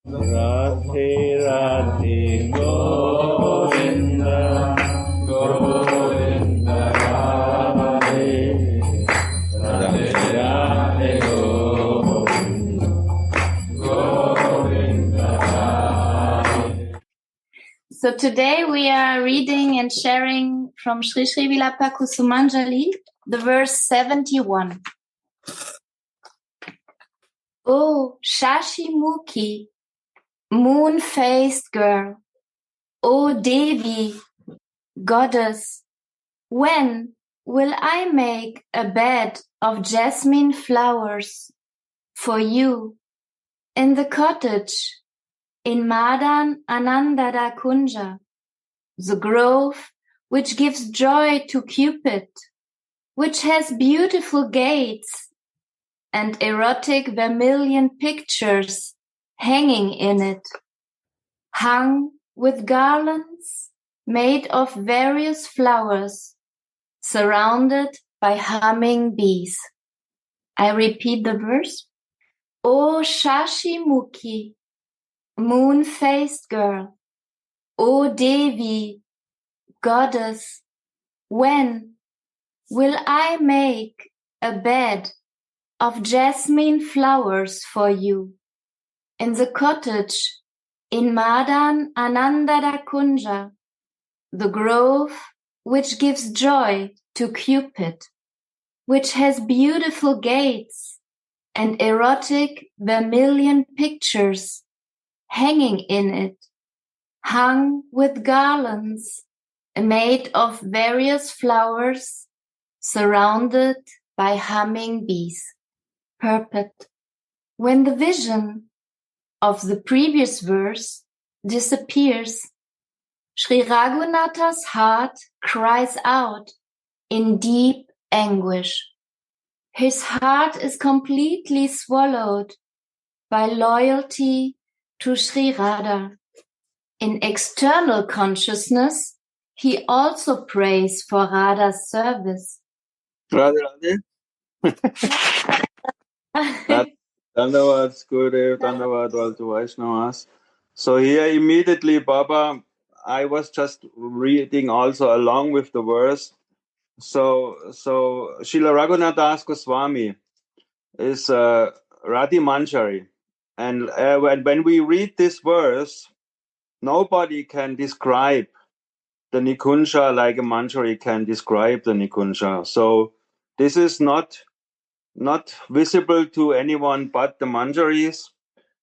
Radhe Radhe Govinda Govinda Radhe Radhe Radhe Govinda Govinda Radhe. So today we are reading and sharing from Sri Sri Vilapa Kusumanjali, the verse 71. Oh, Shashimukhi, moon-faced girl, O Devi, goddess, when will I make a bed of jasmine flowers for you in the cottage in Madan Anandara Kunja, the grove which gives joy to Cupid, which has beautiful gates and erotic vermilion pictures hanging in it, hung with garlands made of various flowers, surrounded by humming bees. I repeat the verse. O Shashimukhi, moon-faced girl, O Devi, goddess, when will I make a bed of jasmine flowers for you in the cottage in Madan Anandara Kunja, the grove which gives joy to Cupid, which has beautiful gates and erotic vermilion pictures hanging in it, hung with garlands made of various flowers, surrounded by humming bees. Purport. When the vision of the previous verse disappears, Sri Raghunatha's heart cries out in deep anguish. His heart is completely swallowed by loyalty to Sri Radha. In external consciousness, he also prays for Radha's service. Radhe Radhe. Dandavad, Gurudev, Dandavad, all to Vaishnavas. So here immediately, Baba, I was just reading also along with the verse. So Srila Raghunath Das Goswami is Radhi Manjari. And when we read this verse, nobody can describe the Nikunja like a Manjari can describe the Nikunja. So this is not visible to anyone but the Manjaris.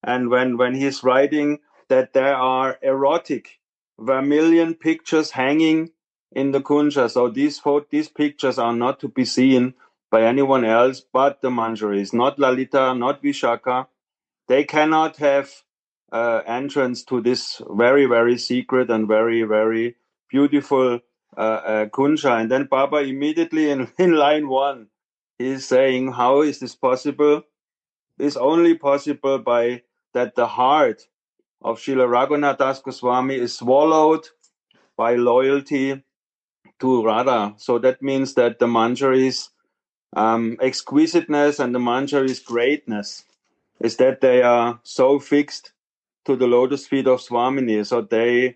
And when he's writing that there are erotic vermilion pictures hanging in the Kunja, so these pictures are not to be seen by anyone else but the Manjaris, not Lalita, not Vishaka. They cannot have entrance to this very, very secret and very, very beautiful Kunja. And then Baba immediately in line 1, he's saying, how is this possible? It's only possible by that the heart of Srila Raghunath Das Goswami is swallowed by loyalty to Radha. So that means that the Manjari's exquisiteness and the Manjari's greatness is that they are so fixed to the lotus feet of Swamini. So they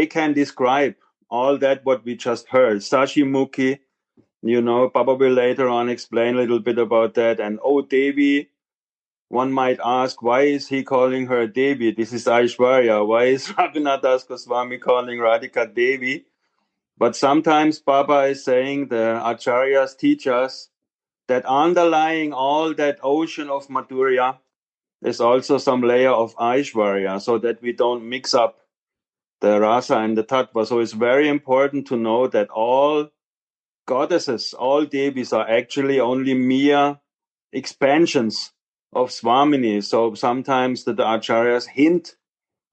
can describe all that what we just heard. Sashimukhi, Baba will later on explain a little bit about that. And O Devi, one might ask, why is he calling her Devi? This is Aishwarya. Why is Raghunath Das Goswami calling Radhika Devi? But sometimes Baba is saying, the Acharyas teach us that underlying all that ocean of Madhurya is also some layer of Aishwarya, so that we don't mix up the rasa and the tattva. So it's very important to know that all goddesses, all devis are actually only mere expansions of Swamini. So sometimes the acharyas hint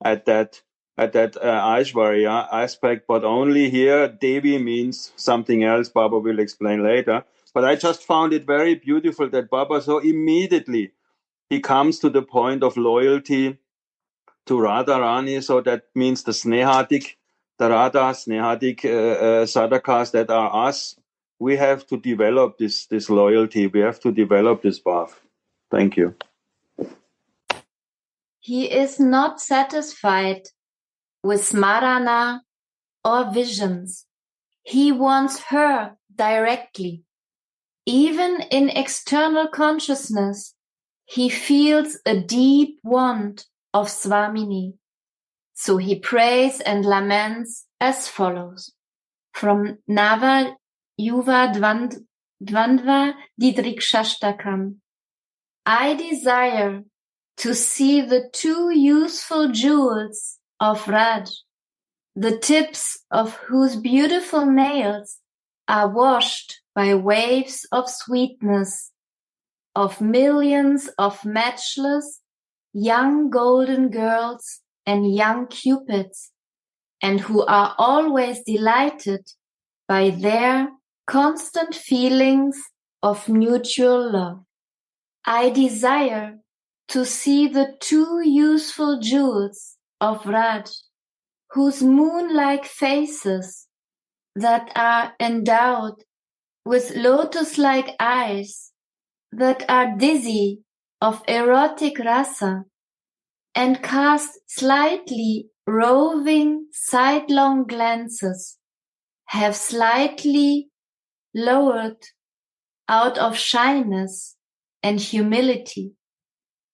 at that Aishwarya aspect, but only here Devi means something else. Baba will explain later. But I just found it very beautiful that Baba so immediately he comes to the point of loyalty to Radharani. So that means the Snehadik, the Radha Snehadik sadhakas that are us. We have to develop this loyalty. We have to develop this path. Thank you. He is not satisfied with smarana or visions. He wants her directly. Even in external consciousness, he feels a deep want of Swamini. So he prays and laments as follows. From Nava Yuva Dvandva Didrikshashtakam. I desire to see the two useful jewels of Raj, the tips of whose beautiful nails are washed by waves of sweetness, of millions of matchless young golden girls and young cupids, and who are always delighted by their constant feelings of mutual love. I desire to see the two useful jewels of Raj, whose moon-like faces that are endowed with lotus-like eyes that are dizzy of erotic rasa and cast slightly roving sidelong glances, have slightly lowered out of shyness and humility,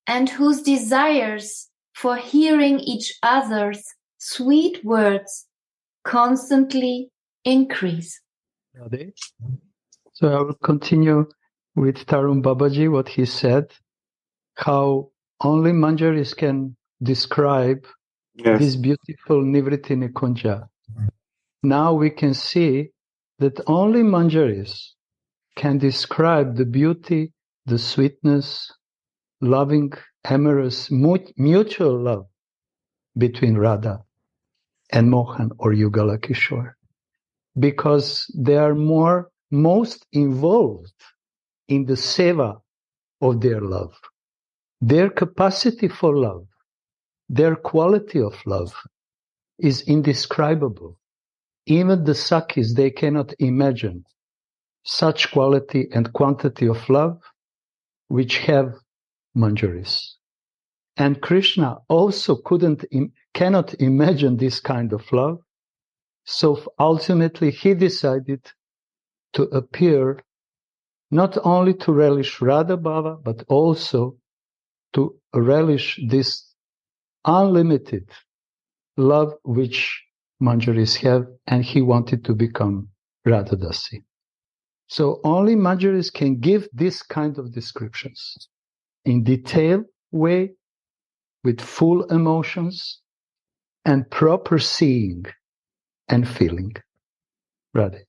and whose desires for hearing each other's sweet words constantly increase. Radhe. So I will continue with Tarun Babaji, what he said, how only Manjaris can describe this beautiful Nivritti Nikunja. Now we can see that only Manjaris can describe the beauty, the sweetness, loving, amorous, mutual love between Radha and Mohan or Yugala Kishore, because they are most involved in the seva of their love. Their capacity for love, their quality of love is indescribable. Even the Sakis, they cannot imagine such quality and quantity of love which have Manjaris. And Krishna also cannot imagine this kind of love. So ultimately he decided to appear not only to relish Radha Bhava, but also to relish this unlimited love which Manjaris have, and he wanted to become Radhadasi. So only Manjaris can give this kind of descriptions in detailed way, with full emotions and proper seeing and feeling. Radhe.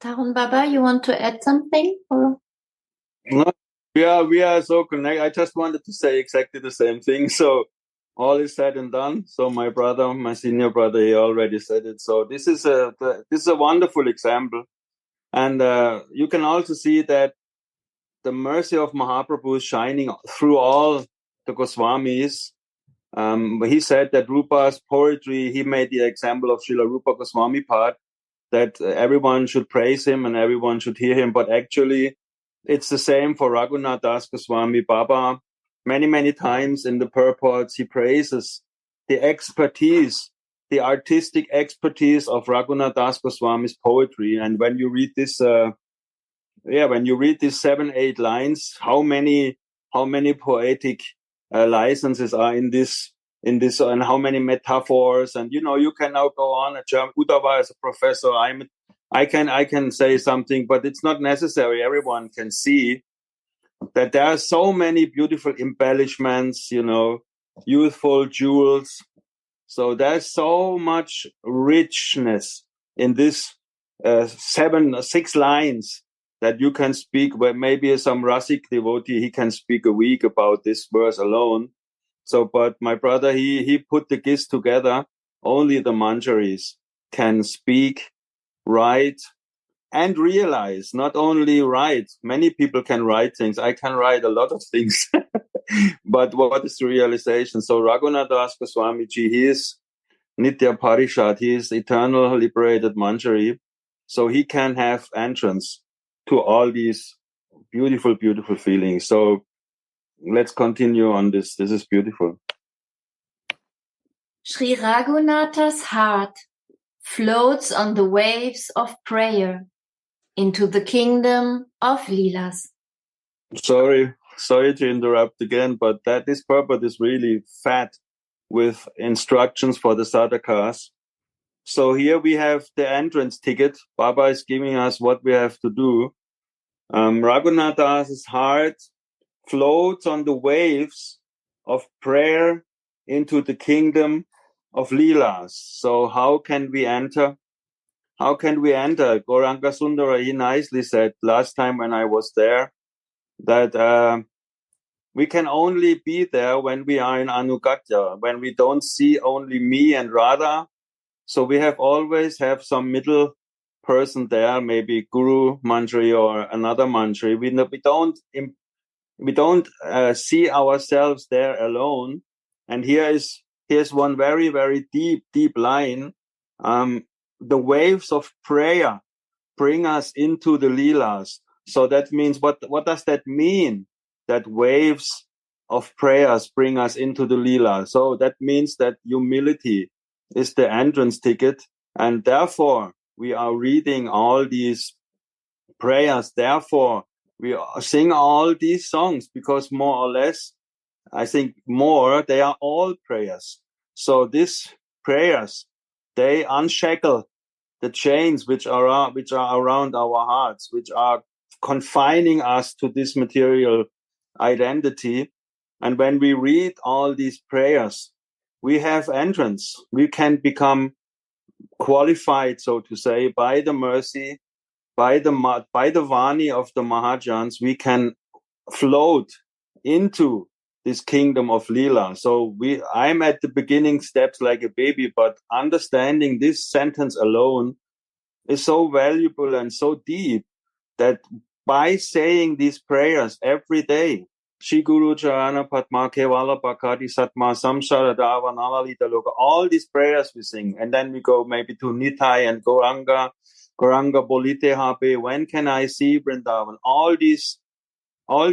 Tarun Baba, you want to add something? Or? No, we are so connected. I just wanted to say exactly the same thing. So all is said and done. So my senior brother, he already said it. So this is a wonderful example, and you can also see that the mercy of Mahaprabhu is shining through all the Goswamis. He said that Rupa's poetry, he made the example of Srila Rupa Goswami part, that everyone should praise him and everyone should hear him. But actually, it's the same for Raghunath Das Goswami Baba. Many, many times in the purports, he praises the expertise, the artistic expertise of Raghunath Das Goswami's poetry. And when you read this, when you read these 7-8 lines, how many poetic licenses are in this, and how many metaphors, and you can now go on. Uddhava is a professor. I can say something, but it's not necessary. Everyone can see that there are so many beautiful embellishments, youthful jewels. So there's so much richness in this 6 lines that you can speak, where maybe some Rasik devotee, he can speak a week about this verse alone. So, but my brother, he put the gist together. Only the Manjaris can speak, write, and realize. Not only write, many people can write things. I can write a lot of things. But what is the realization? So Raghunath Das Goswamiji, he is Nitya Parishad, he is eternal liberated Manjari. So he can have entrance to all these beautiful, beautiful feelings. So let's continue on this. This is beautiful. Sri Raghunatha's heart floats on the waves of prayer into the kingdom of Leelas. Sorry to interrupt again, but this purport is really fat with instructions for the sadhakas. So here we have the entrance ticket. Baba is giving us what we have to do. Raghunatha's heart floats on the waves of prayer into the kingdom of Leelas. So how can we enter? How can we enter? Gauranga Sundara, he nicely said last time when I was there that we can only be there when we are in Anugatya, when we don't see only me and Radha. So we always have some middle person there, maybe Guru Manjari or another Manjari. We don't see ourselves there alone. And here's one very, very deep line. The waves of prayer bring us into the Leelas. So that means, what does that mean? That waves of prayers bring us into the Leela. So that means that humility is the entrance ticket. And therefore, we are reading all these prayers. Therefore, we sing all these songs because more or less, I think they are all prayers. So these prayers, they unshackle the chains which are around our hearts, which are confining us to this material identity. And when we read all these prayers, we have entrance. We can become qualified, so to say, by the mercy, by the Vani of the Mahajans. We can float into this kingdom of Leela. So I'm at the beginning steps like a baby, but understanding this sentence alone is so valuable and so deep that by saying these prayers every day, Shri Guru Charana Padma Kevala Pakati Satma Samsara Dava Nalalita Loka, all these prayers we sing, and then we go maybe to Nitai and Gauranga Bolite Habe, when can I see Vrindavan? All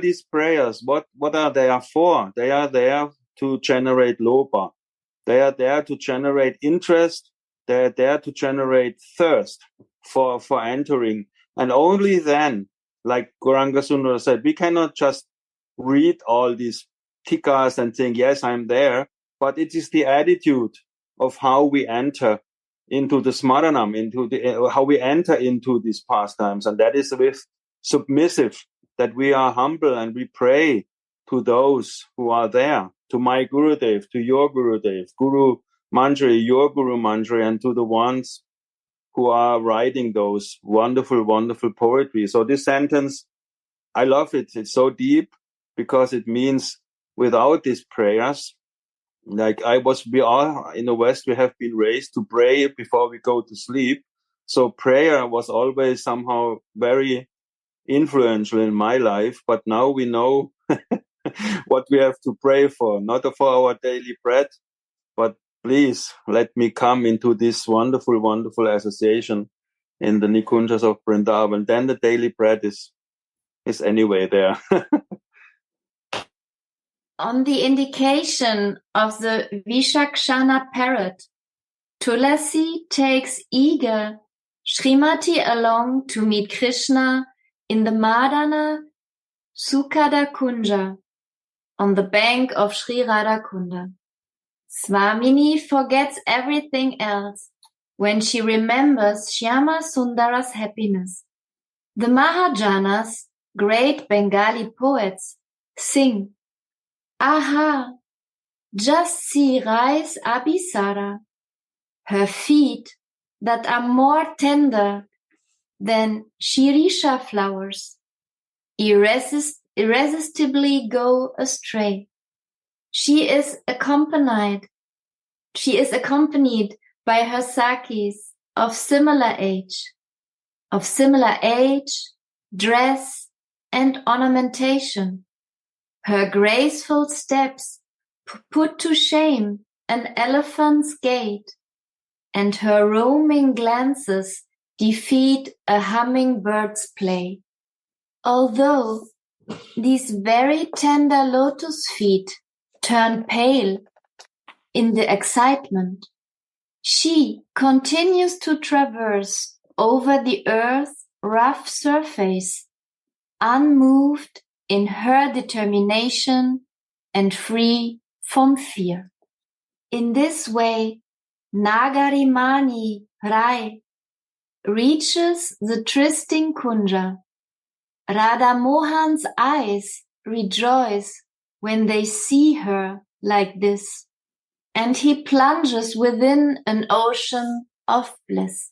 these prayers, what are they for? They are there to generate lopa. They are there to generate interest. They are there to generate thirst for entering. And only then, like Gauranga Sundara said, we cannot just read all these tikas and think, yes, I'm there. But it is the attitude of how we enter into the smaranam, how we enter into these pastimes. And that is with submissive, that we are humble and we pray to those who are there, to my Gurudev, to your Gurudev, Guru Manjari, your Guru Manjari, and to the ones who are writing those wonderful, wonderful poetry. So this sentence, I love it. It's so deep because it means without these prayers, like we are in the West, we have been raised to pray before we go to sleep. So prayer was always somehow very influential in my life, but now we know what we have to pray for, not for our daily bread, but please let me come into this wonderful, wonderful association in the Nikunjas of Vrindavan. Then the daily bread is anyway there. On the indication of the Vishakshana parrot, Tulasi takes eager Srimati along to meet Krishna in the Madana Sukada Kunja on the bank of Sri Radha Kunda. Swamini forgets everything else when she remembers Shyama Sundara's happiness. The Mahajanas, great Bengali poets, sing, Aha, just see Rai's Abhisara, her feet that are more tender than Shirisha flowers, irresistibly go astray. She is accompanied by her Sakis of similar age, dress, and ornamentation. Her graceful steps put to shame an elephant's gait, and her roaming glances defeat a hummingbird's play. Although these very tender lotus feet turn pale in the excitement, she continues to traverse over the earth's rough surface, unmoved in her determination and free from fear. In this way, Nagarimani Rai reaches the trysting Kunja. Radha Mohan's eyes rejoice when they see her like this, and he plunges within an ocean of bliss.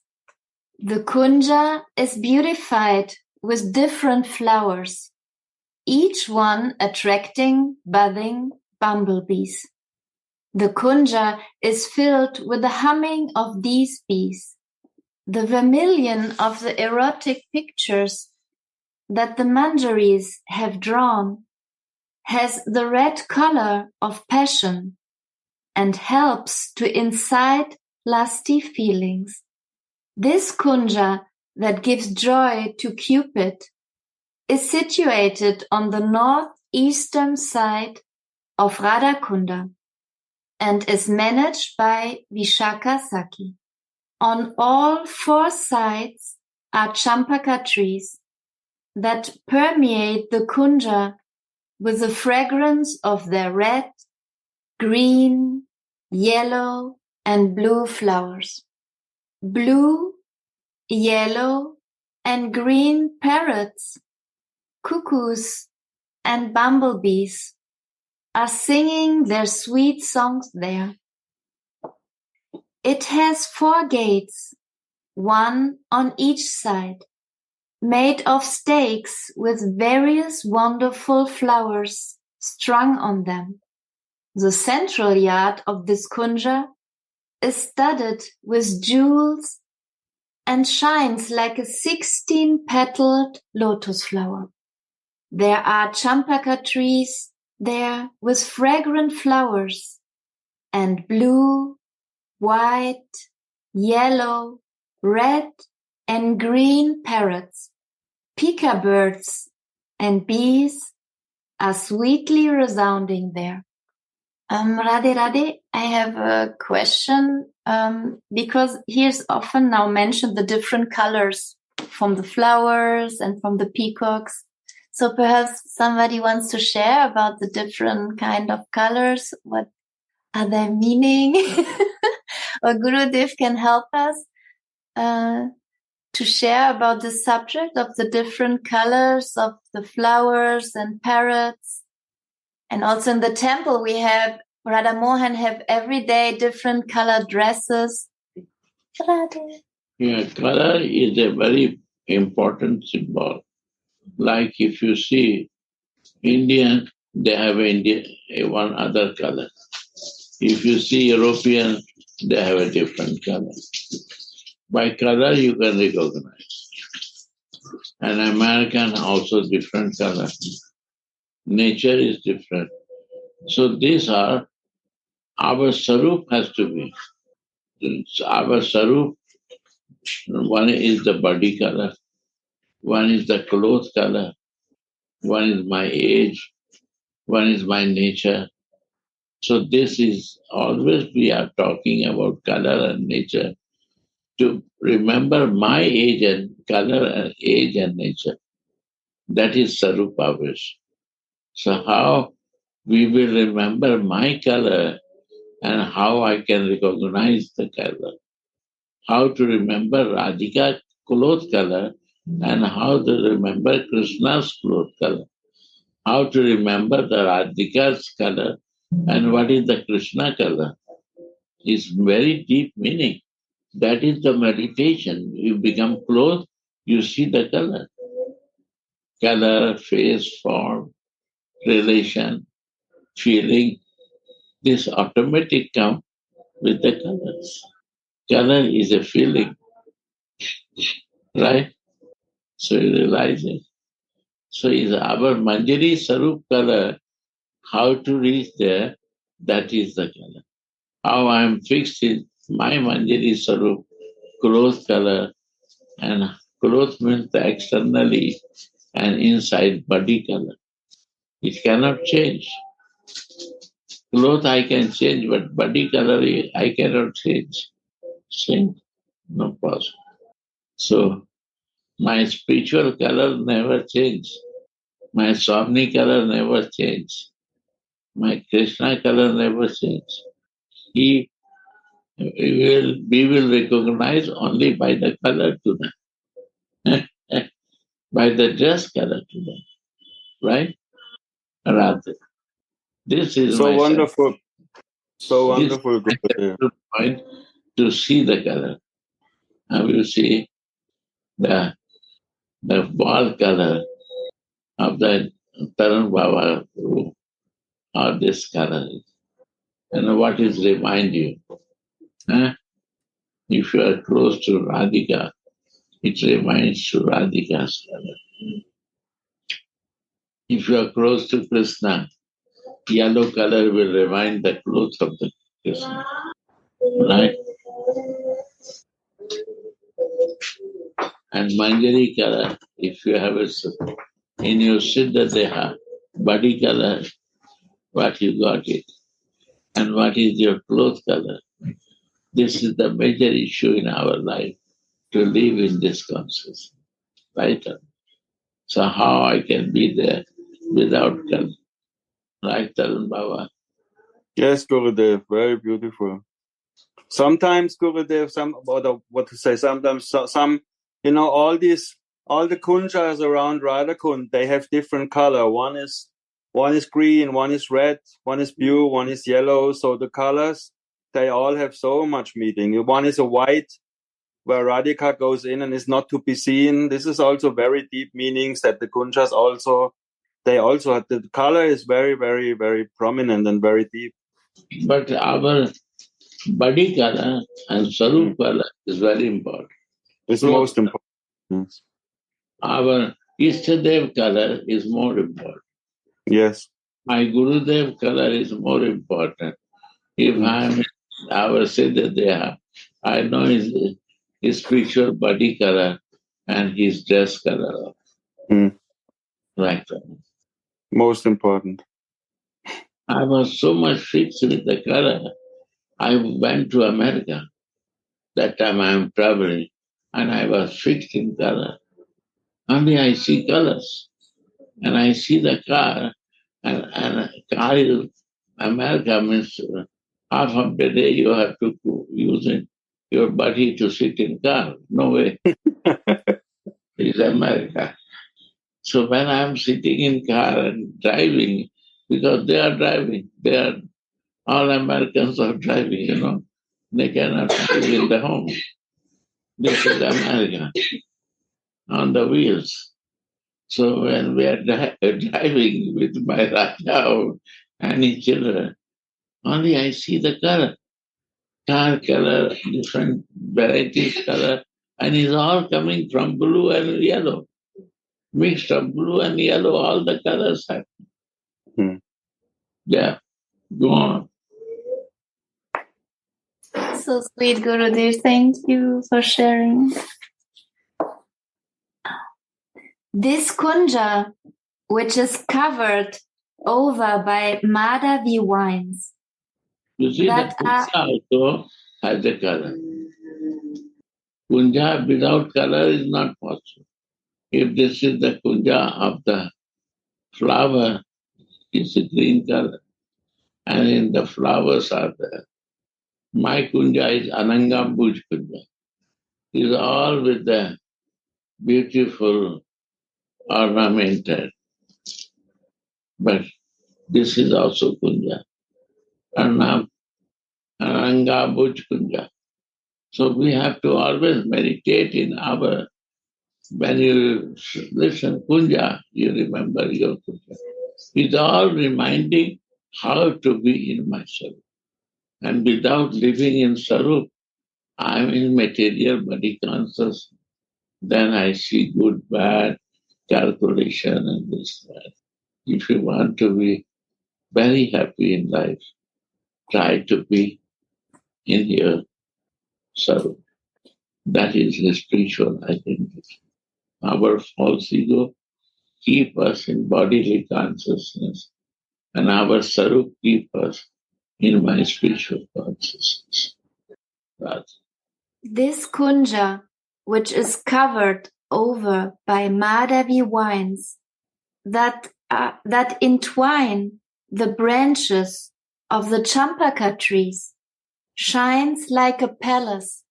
The Kunja is beautified with different flowers, each one attracting budding bumblebees. The Kunja is filled with the humming of these bees. The vermilion of the erotic pictures that the manjaris have drawn has the red color of passion and helps to incite lusty feelings. This Kunja that gives joy to Cupid is situated on the northeastern side of Radhakunda and is managed by Vishaka Saki. On all four sides are champaka trees that permeate the Kunja with the fragrance of their red, green, yellow, and blue flowers. Blue, yellow, and green parrots, cuckoos, and bumblebees are singing their sweet songs there. It has 4 gates, one on each side, made of stakes with various wonderful flowers strung on them. The central yard of this Kunja is studded with jewels and shines like a 16-petaled lotus flower. There are champaka trees there with fragrant flowers, and blue, white, yellow, red, and green parrots, pika birds, and bees are sweetly resounding there. Radhe Radhe, I have a question, because here's often now mentioned the different colors from the flowers and from the peacocks. So perhaps somebody wants to share about the different kind of colors. What are their meaning? Or Gurudev can help us to share about the subject of the different colors of the flowers and parrots. And also in the temple, we have Radha Mohan have every day different colored dresses. Yeah, color is a very important symbol. Like if you see Indian, they have one other color. If you see European, they have a different color. By color, you can recognize. And American also different color. Nature is different. So these are, our sarup has to be. Our sarup, one is the body color, one is the cloth color, one is my age, one is my nature. So this is always we are talking about color and nature to remember my age and color and age and nature. That is Sarupavish. So how we will remember my color and how I can recognize the color. How to remember Radhika cloth color and how to remember Krishna's cloth color. How to remember the Radhika's color and what is the Krishna color. Is very deep meaning. That is the meditation. You become clothed, you see the color. Color, face, form, relation, feeling. This automatic come with the colors. Color is a feeling. Right? So you realize it. So is our Manjari Sarup color, how to reach there, that is the color. How I am fixed in my Manjari Sarup, cloth color, and cloth means the externally and inside body color. It cannot change. Cloth I can change, but body color I cannot change. Change, no possible. So my spiritual color never change. My Swami color never change. My Krishna color never change. We will recognize only by the color to them, by the dress color to them, right? Rather, this is so my wonderful. So this wonderful, is my Gurudev. central point to see the color. Now you see the ball color of the Tarun Baba room, or this color. And what is remind you? Huh? If you are close to Radhika, it reminds to Radhika's color. If you are close to Krishna, yellow color will remind the clothes of the Krishna. Right? And Manjari color, if you have it in your Siddha Deha, body color, what you got it, and what is your cloth color. This is the major issue in our life, to live in this consciousness. Right? So how I can be there without color? Right, Tarun Baba? Yes, Gurudev, very beautiful. Sometimes Gurudev, sometimes some, all the kunjas around Radha Kund, they have different color. One is green, one is red, one is blue, one is yellow. So the colors, they all have so much meaning. One is a white, where Radhika goes in and is not to be seen. This is also very deep meanings that the kunjas they also have. The color is very, very, very prominent and very deep. But our body color and Sarup color is very important. It's most important. Yes. Our Ishtadev color is more important. Yes. My Gurudev color is more important. If I'm our Siddhadeha, I know his spiritual body color and his dress color. Right. Most important. I was so much fixed with the color. I went to America. That time I am traveling, and I was fixed in color. Only I see colors, and I see the car, and car is America means half of the day you have to use your body to sit in car. No way. It's America. So when I'm sitting in car and driving, because they are driving, all Americans are driving, they cannot live in the home. This is America on the wheels. So when we are driving with my Raja and his children, only I see the color, car color, different varieties color, and it's all coming from blue and yellow. Mixed of blue and yellow, all the colors have. Yeah, go on. So sweet, Gurudev. Thank you for sharing. This kunja, which is covered over by Madhavi wines. You see, the kunja also has a color. Kunja without color is not possible. If this is the kunja of the flower, it's a green color. And in the flowers are there. My kunja is Anangambuj kunja. It's all with the beautiful ornamented. But this is also kunja. Anangambuj kunja. So we have to always meditate in our, when you listen kunja, you remember your kunja. It's all reminding how to be in myself. And without living in Sarup, I'm in material body conscious. Then I see good, bad, calculation and this, that. If you want to be very happy in life, try to be in your Sarup. That is the spiritual identity. Our false ego keep us in bodily consciousness, and our Sarup keep us in my spiritual consciousness. This kunja, which is covered over by Madhavi vines that entwine the branches of the champaka trees, shines like a palace.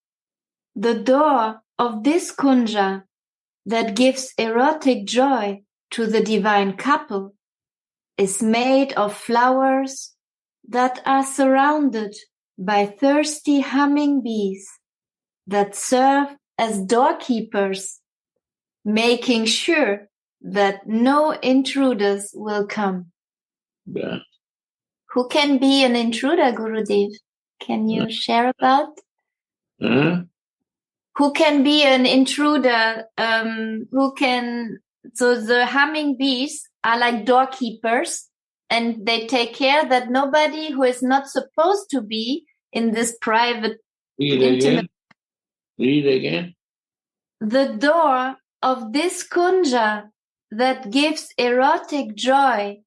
The door of this kunja that gives erotic joy to the divine couple is made of flowers that are surrounded by thirsty humming bees that serve as doorkeepers, making sure that no intruders will come. Yeah. Who can be an intruder, Gurudev? Can you share about? Who can be an intruder? So the humming bees are like doorkeepers, and they take care that nobody who is not supposed to be in this private, intimate. Read again. The door of this kunja that gives erotic joy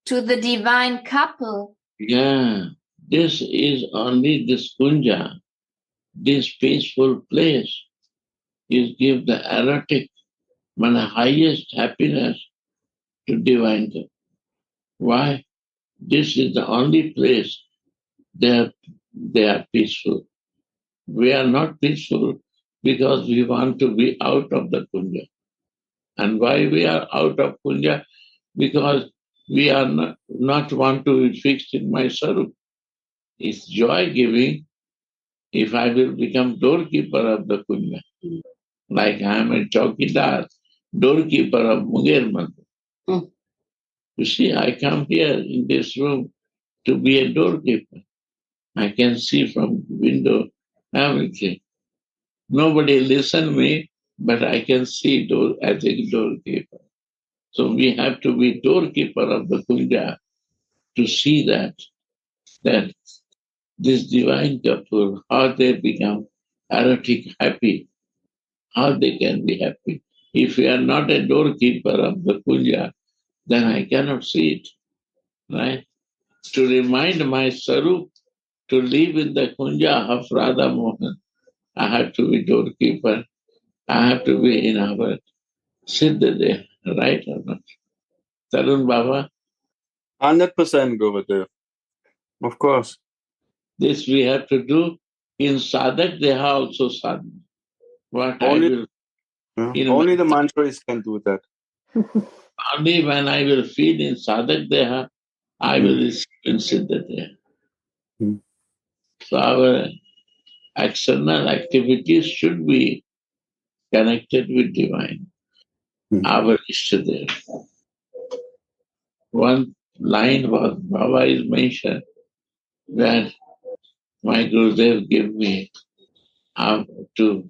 to the divine couple. Yeah, this is only this kunja, this peaceful place, is give the erotic, highest happiness to divine couple. Why? This is the only place they are peaceful. We are not peaceful because we want to be out of the kunja. And why we are out of kunja? Because we are not want to be fixed in my sarup. It's joy giving if I will become doorkeeper of the kunja. Like I am a chowkidar, doorkeeper of Munger Mandir. You see, I come here in this room to be a doorkeeper. I can see from window everything. Nobody listen me, but I can see as a doorkeeper. So we have to be doorkeeper of the kunja to see that this divine couple, how they become erotic happy, how they can be happy. If we are not a doorkeeper of the kunja, then I cannot see it. Right? To remind my sarup to live in the kunja of Radha Mohan, I have to be doorkeeper. I have to be in our Siddha there, right or not? Tarun Baba? 100% Gurudev. Of course. This we have to do in sadhak deha also sadhana. What only the mantras can do that. Only when I will feel in sadhak deha, I will receive in siddha deha. So our external activities should be connected with divine. Our Ishtadev. One line was Baba is mentioned that my Gurudev gave me to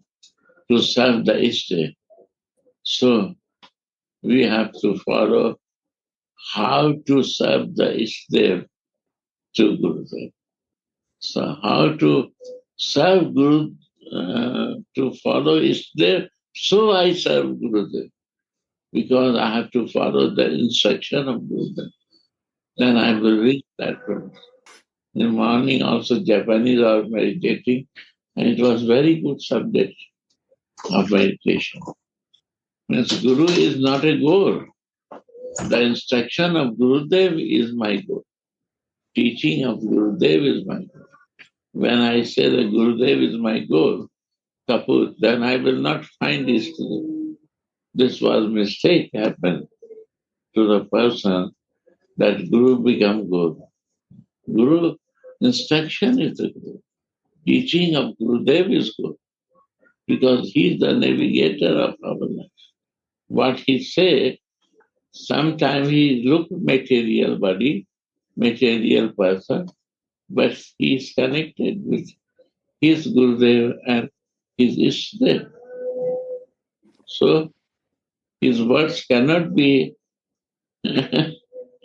serve the Ishtadev. So we have to follow how to serve the Ishtadev to Gurudev. So how to serve Guru, to follow Ishtadev, so I serve Gurudev. Because I have to follow the instruction of Gurudev. Then I will reach that point. In the morning also Japanese are meditating, and it was very good subject of meditation. Means Guru is not a goal. The instruction of Gurudev is my goal. Teaching of Gurudev is my goal. When I say that Gurudev is my goal, kaput, then I will not find this. This was mistake happened to the person that Guru become Guru. Guru instruction is the Guru. Teaching of Gurudev is good because he is the navigator of our life. What he say, sometimes he look material body, material person, but he is connected with his Gurudev and his Ishtadev. So his words cannot be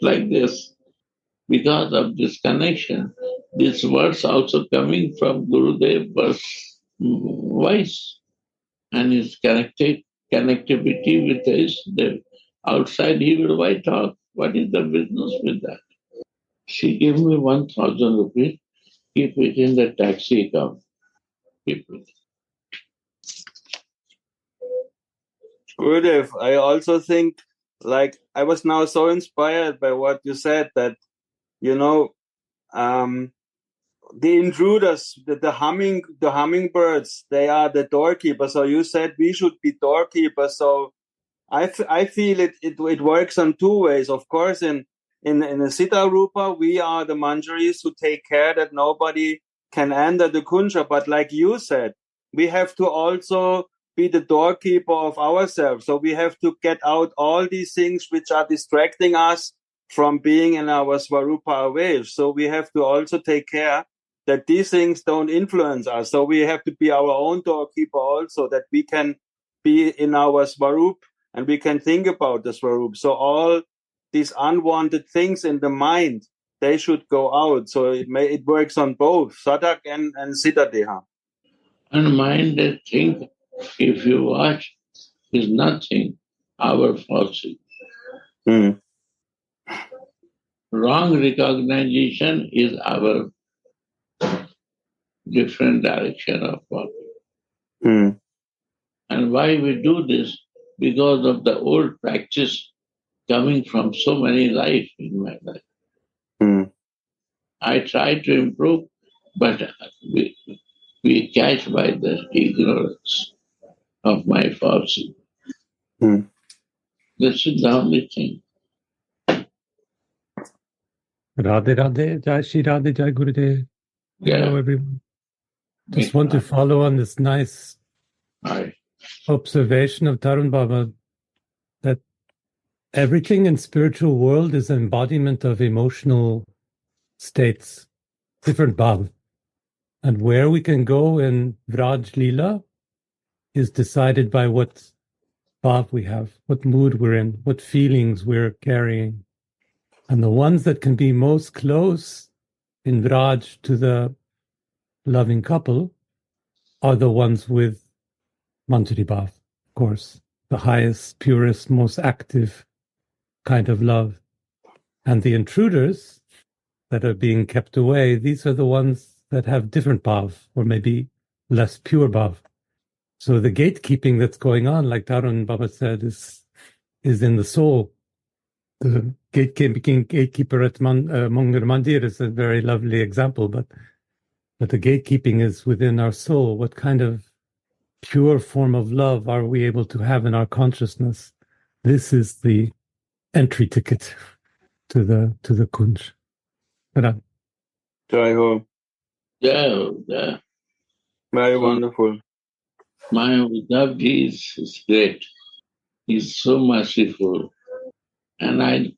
like this. Because of this connection, these words also coming from Gurudev's voice and his connectivity with the outside he will why talk? What is the business with that? She gave me 1,000 rupees, keep it in the taxi account. Keep it. Gurudev, I also think, like, I was now so inspired by what you said that, the intruders, the hummingbirds, they are the doorkeepers. So you said we should be doorkeepers. So I feel it works on two ways. Of course, in the Siddha Rupa, we are the manjaris who take care that nobody can enter the kunja. But like you said, we have to also be the doorkeeper of ourselves. So we have to get out all these things which are distracting us from being in our Svarupa wave. So we have to also take care that these things don't influence us. So we have to be our own doorkeeper also, that we can be in our Svarup and we can think about the Svarup. So all these unwanted things in the mind, they should go out. So it works on both Sadak and Siddha Deha. And mind that think, if you watch, is nothing, our falsity. Wrong recognition is our different direction of walking. And why we do this? Because of the old practice coming from so many lives in my life. I try to improve, but we catch by the ignorance of my falsity. This is the only thing. Radhe Radhe, Jai Shri Radhe, Jai Gurudev. Hello, everyone. Just want to follow on this nice observation of Tarun Baba that everything in spiritual world is an embodiment of emotional states, different bhav. And where we can go in Vraj Leela is decided by what bhav we have, what mood we're in, what feelings we're carrying. And the ones that can be most close in Vraj to the loving couple are the ones with Manjari Bhav, of course, the highest, purest, most active kind of love. And the intruders that are being kept away, these are the ones that have different Bhav, or maybe less pure Bhav. So the gatekeeping that's going on, like Tarun Baba said, is in the soul. The gatekeeper at Mangar Mandir is a very lovely example, but the gatekeeping is within our soul. What kind of pure form of love are we able to have in our consciousness? This is the entry ticket to the Kunj. Jai Ho. Yeah. Very wonderful. My Uddhavji is great. He's so merciful. And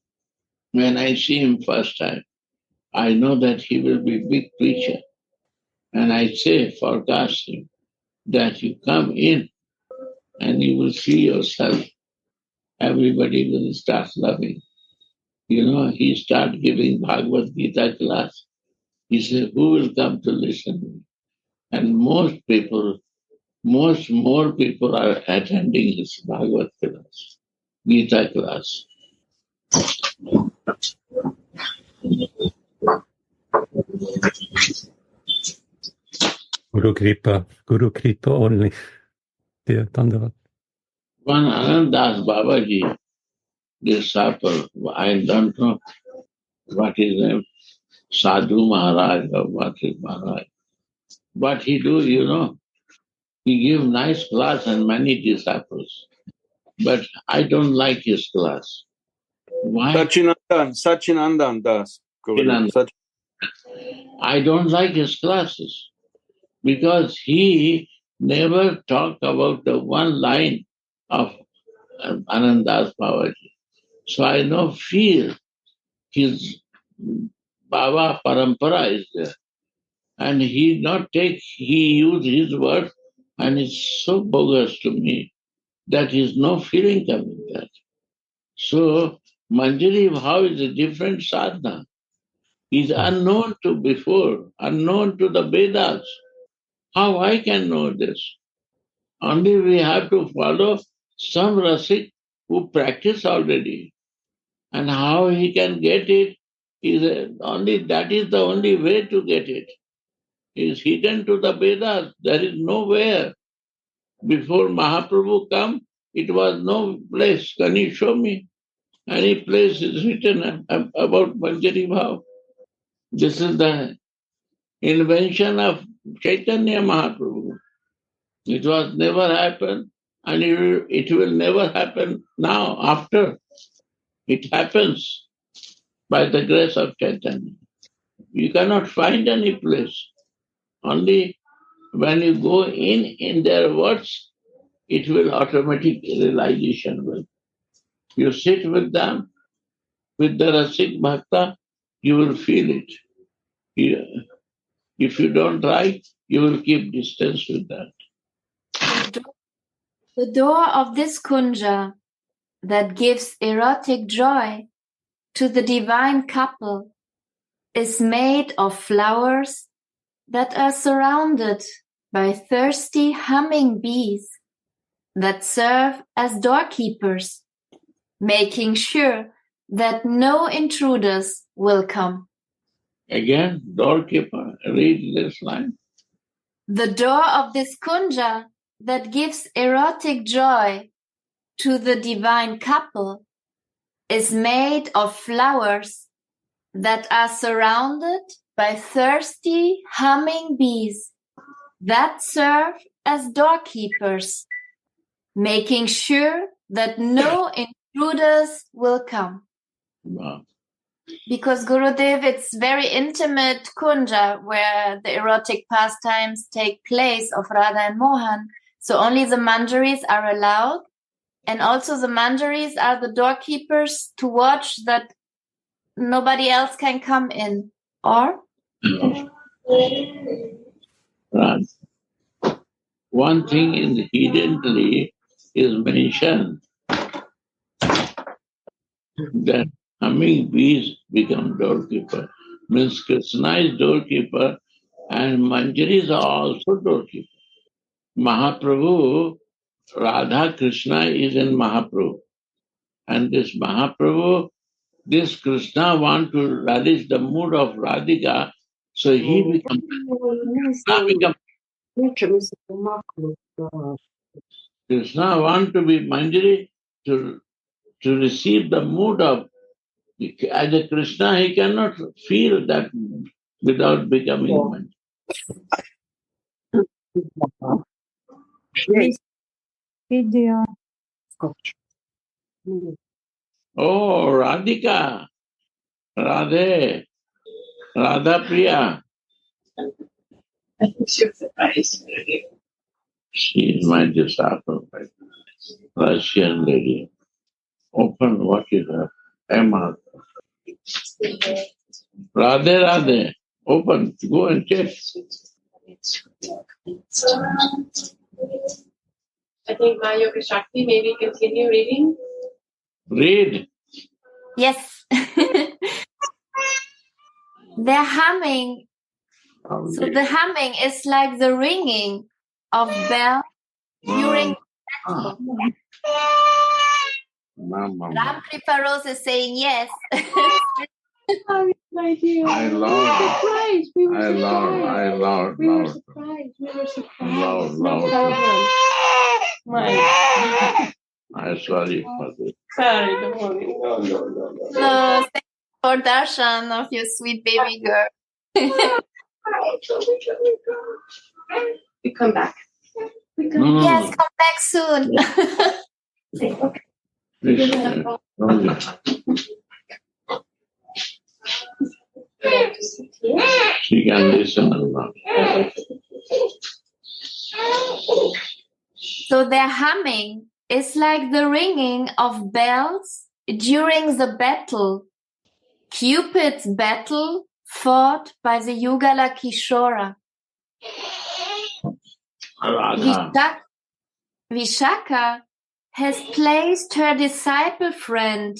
when I see him first time, I know that he will be a big preacher. And I say, forecast him, that you come in and you will see yourself. Everybody will start loving. He start giving Bhagavad Gita class. He said, who will come to listen to me? And more people are attending his Bhagavad class, Gita class. Guru Kripa only. Yeah, Dandavat. One Anandas Babaji, disciple, I don't know what his name, Sadhu Maharaj or what is Maharaj. But he do, he give nice class and many disciples. But I don't like his class. Why? Sachinandan Das. I don't like his classes because he never talked about the one line of Anandas Babaji. So I feel his Baba Parampara is there. And he used his word and it's so bogus to me that is no feeling coming there. So Manjari Bhav is a different sadhana. Is unknown to before, unknown to the Vedas. How I can know this? Only we have to follow some Rasik who practice already. And how he can get it, That is the only way to get it. It is hidden to the Vedas. There is nowhere. Before Mahaprabhu come, it was no place. Can you show me any place is written about Manjari Bhav? This is the invention of Chaitanya Mahaprabhu. It was never happened, and it will never happen now, after. It happens by the grace of Chaitanya. You cannot find any place. Only when you go in their words, it will automatic realization will. You sit with them, with the Rasik Bhakta, you will feel it. If you don't try, you will keep distance with that. The door of this kunja that gives erotic joy to the divine couple is made of flowers that are surrounded by thirsty humming bees that serve as doorkeepers, making sure that no intruders will come. Again, doorkeeper, read this line. The door of this kunja that gives erotic joy to the divine couple is made of flowers that are surrounded by thirsty humming bees that serve as doorkeepers, making sure that no intruders will come. Wow. Because Gurudev, it's very intimate kunja where the erotic pastimes take place of Radha and Mohan. So only the manjaris are allowed. And also the manjaris are the doorkeepers to watch that nobody else can come in. Or? Right. One thing in hiddenly is mentioned that humming bees become doorkeeper. Means Krishna is doorkeeper and manjaris are also doorkeeper. Mahaprabhu, Radha Krishna is in Mahaprabhu. And this Mahaprabhu, this Krishna want to relish the mood of Radhika, so he becomes Krishna want to be manjari to receive the mood of, as a Krishna, he cannot feel that without becoming manjari. Oh, Radhika, Radhe, Radha Priya. She is my disciple, Russian lady. Open what is her? Emma. Radhe, Radhe. Open. Go and check. I think my Yoga Shakti, maybe continue reading. Read. Yes. They're humming. So the humming is like the ringing of bell during battle. Ram Kripa Rose is saying yes. My dear. I love it. We were surprised. I'm sorry for this. Sorry, don't worry. No. So thank you for darshan of your sweet baby girl. We come back. Yes, come back soon. She can listen a lot. So their humming is like the ringing of bells during the battle. Cupid's battle fought by the Yugala Kishora. Vishaka has placed her disciple friend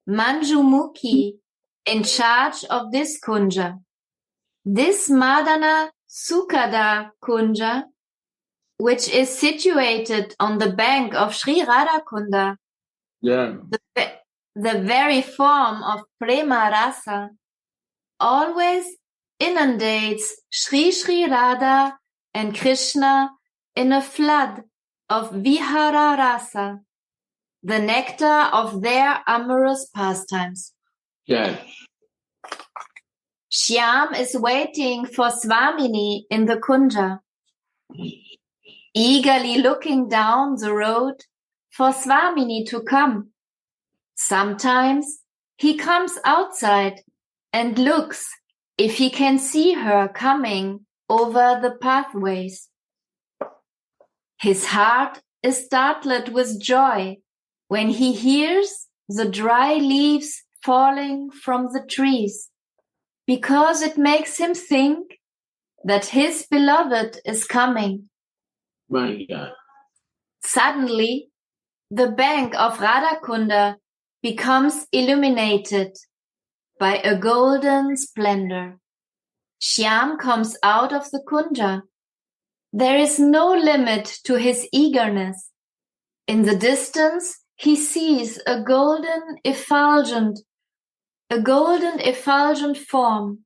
Manjumukhi in charge of this kunja. This Madana Sukada kunja, which is situated on the bank of Sri Radhakunda, the very form of Prema Rasa, always inundates Sri Sri Radha and Krishna in a flood of vihara rasa, the nectar of their amorous pastimes. Yes. Shyam is waiting for Swamini in the kunja, eagerly looking down the road for Swamini to come. Sometimes he comes outside and looks if he can see her coming over the pathways. His heart is startled with joy when he hears the dry leaves falling from the trees, because it makes him think that his beloved is coming. My God. Suddenly, the bank of Radhakunda becomes illuminated by a golden splendor. Shyam comes out of the kunja. There is no limit to his eagerness. In the distance, he sees a golden effulgent form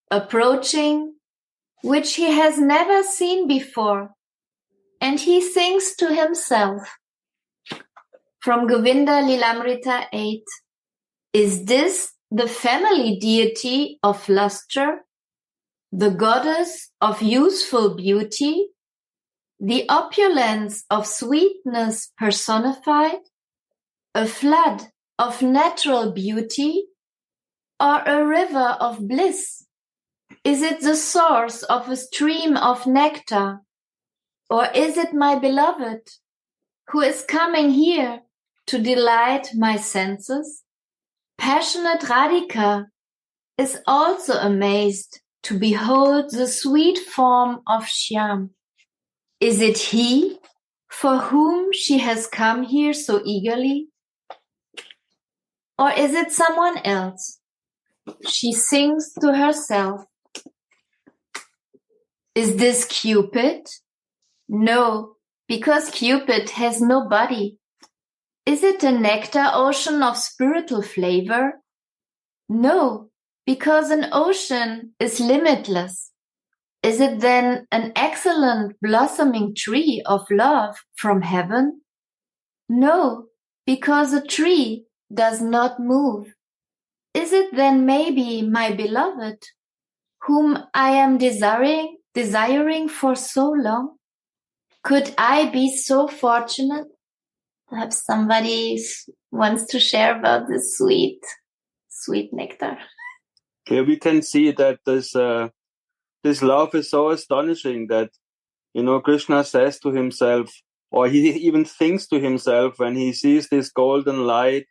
approaching, which he has never seen before, and he thinks to himself, from Govinda Lilamrita 8, is this the family deity of luster, the goddess of youthful beauty, the opulence of sweetness personified, a flood of natural beauty, or a river of bliss? Is it the source of a stream of nectar, or is it my beloved who is coming here to delight my senses? Passionate Radhika is also amazed to behold the sweet form of Shyam. Is it he for whom she has come here so eagerly? Or is it someone else? She sings to herself. Is this Cupid? No, because Cupid has no body. Is it a nectar ocean of spiritual flavor? No, because an ocean is limitless. Is it then an excellent blossoming tree of love from heaven? No, because a tree does not move. Is it then maybe my beloved, whom I am desiring for so long? Could I be so fortunate? Perhaps somebody wants to share about this sweet nectar. Here we can see that this love is so astonishing that, Krishna says to himself, or he even thinks to himself when he sees this golden light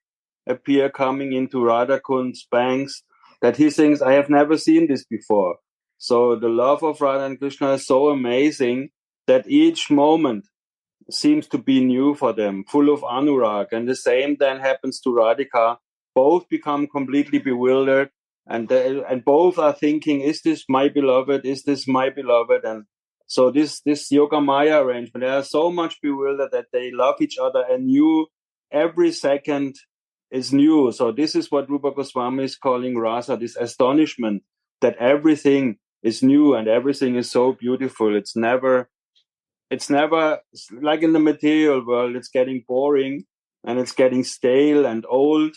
appear coming into Radhakund's banks, that he thinks, I have never seen this before. So the love of Radha and Krishna is so amazing that each moment seems to be new for them, full of anurag. And the same then happens to Radhika. Both become completely bewildered, and both are thinking, is this my beloved? Is this my beloved? And so this Yoga Maya arrangement, they are so much bewildered that they love each other anew. Every second is new. So this is what Rupa Goswami is calling rasa, this astonishment that everything is new and everything is so beautiful. It's never like in the material world, it's getting boring and it's getting stale and old.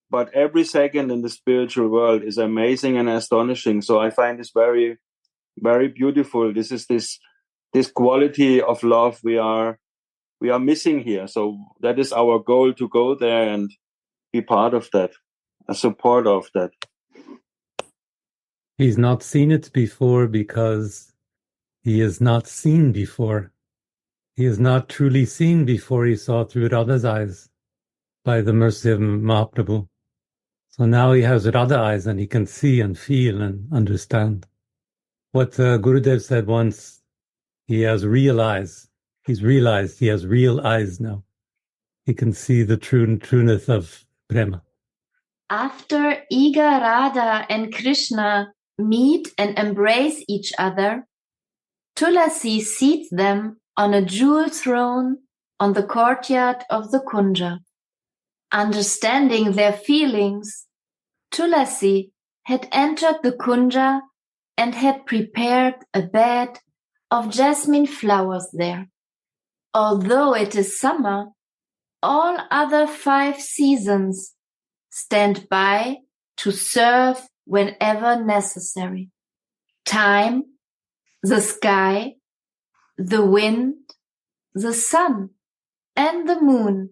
But every second in the spiritual world is amazing and astonishing. So I find this very, very beautiful. This is this quality of love we are missing here. So that is our goal, to go there and be part of that, a support of that. He's not seen it before because he is not seen before. He is not truly seen before he saw through Radha's eyes by the mercy of Mahaprabhu. So now he has Radha eyes and he can see and feel and understand. What Gurudev said once, he has real eyes. He's realized he has real eyes now. He can see the trueness of Prema. After eager Radha and Krishna meet and embrace each other, Tulasi seats them on a jewel throne on the courtyard of the kunja. Understanding their feelings, Tulasi had entered the kunja and had prepared a bed of jasmine flowers there. Although it is summer, all other 5 seasons stand by to serve whenever necessary. Time, the sky, the wind, the sun, and the moon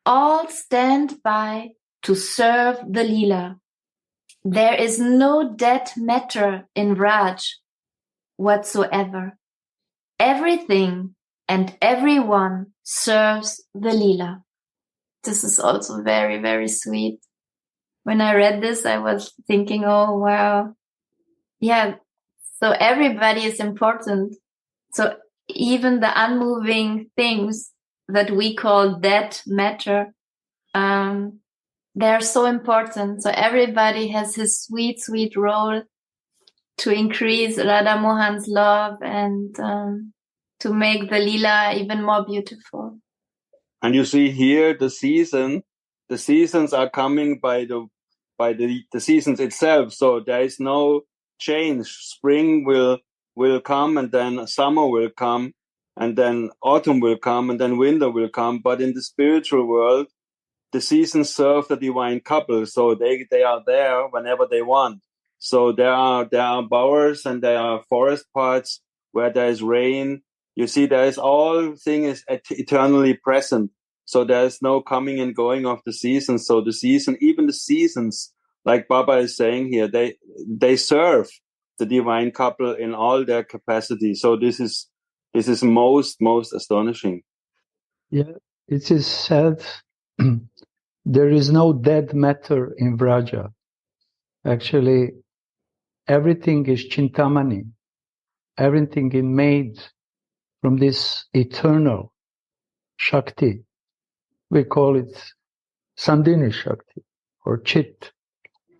all stand by to serve the Leela. There is no dead matter in Raj whatsoever. Everything and everyone serves the Leela. This is also very, very sweet. When I read this, I was thinking, oh, wow. Yeah, so everybody is important. So even the unmoving things that we call dead matter, they're so important. So everybody has his sweet, sweet role to increase Radha Mohan's love and to make the Leela even more beautiful. And you see here the seasons are coming by the seasons itself. So there is no change. Spring will come, and then summer will come, and then autumn will come, and then winter will come. But in the spiritual world, the seasons serve the divine couple, so they are there whenever they want. So there are bowers and there are forest parts where there is rain. You see, there is all thing is eternally present. So there is no coming and going of the seasons. So even the seasons, like Baba is saying here, they serve the divine couple in all their capacity. So this is most astonishing. Yeah, it is said there is no dead matter in Vraja. Actually, everything is Chintamani. Everything is made from this eternal Shakti. We call it Sandhini Shakti or Chit.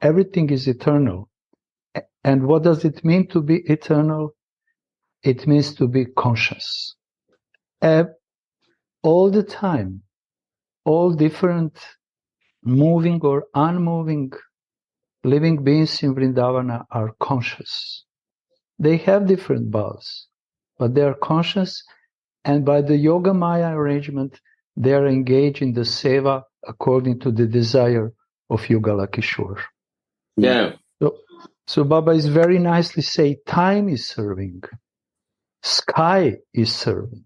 Everything is eternal. And what does it mean to be eternal? It means to be conscious. All the time, all different moving or unmoving living beings in Vrindavana are conscious. They have different bhavs, but they are conscious, and by the Yoga Maya arrangement, they are engaged in the seva according to the desire of Yugala Kishore. Yeah. So Baba is very nicely say, time is serving, sky is serving,